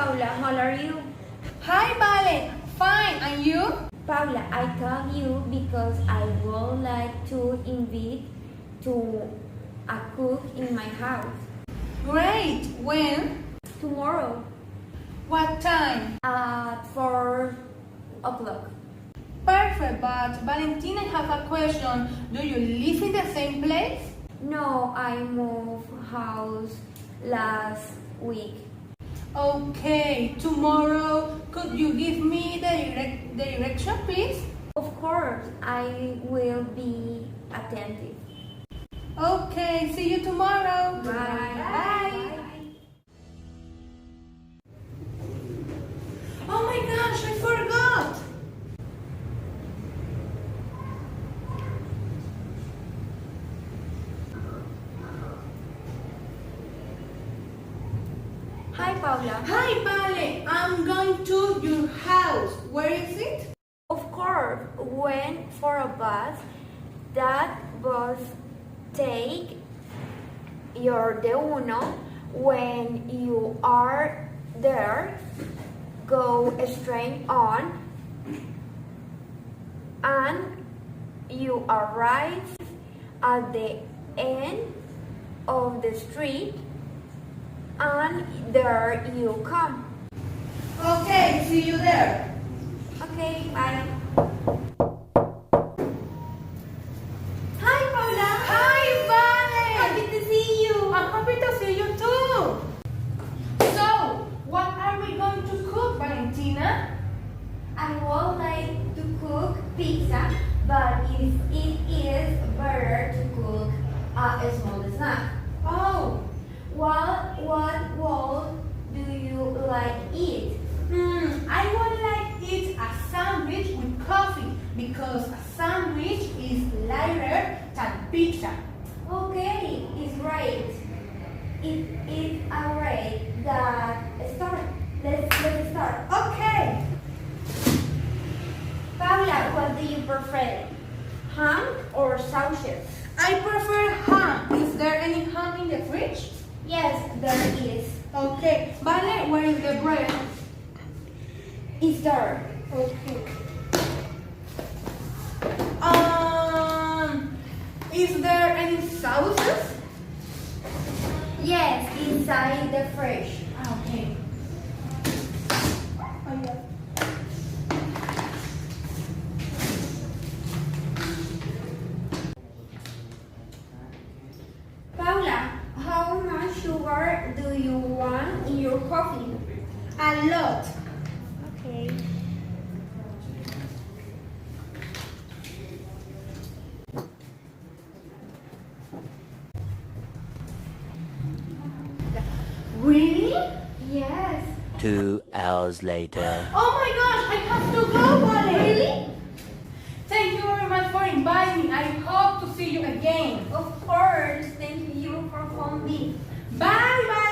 Paula, how are you? Hi, Vale. Fine. And you? Paula, I called you because I would like to invite to a cook in my house Great. When? tomorrow What time? at 4 o'clock. Perfect, but Valentina, I have a question. Do you live in the same place? No, I moved house last week. Okay, tomorrow, could you give me the direction, please? Of course, I will be attentive. Okay, see you tomorrow. Bye. Oh my gosh, I forgot. Hi, Paula. Hi, Vale. I'm going to your house. Where is it? Of course, went for a bus. That bus take your D1. When you are there, go straight on, and you arrive at the end of the street, and there you come. Okay, see you there. Okay, bye. Hi, Paula. Hi, Vale. Happy to see you. I'm happy to see you too. So, what are we going to cook, Valentina? I would like to cook pizza, but it is better to cook a small snack. Oh, What do you like eat? I would like eat a sandwich with coffee because a sandwich is lighter than pizza. Okay, it's right. It is alright. That start. Let's start. Okay. Paula, what do you prefer? Ham or sausage? I prefer ham. Is there any ham in the fridge? Yes, there is. Okay. Vale, where is the bread? It's there. Okay. Is there any sauces? Yes, inside the fridge. Okay. Oh, yeah. Paula, how much sugar do you want in your coffee? A lot. Okay. Really? Yes. 2 hours later. Oh my gosh, I have to go, Vale. Really? Thank you very much for inviting me. I hope to see you again. Of course. Thank you for phone me. Bye, bye.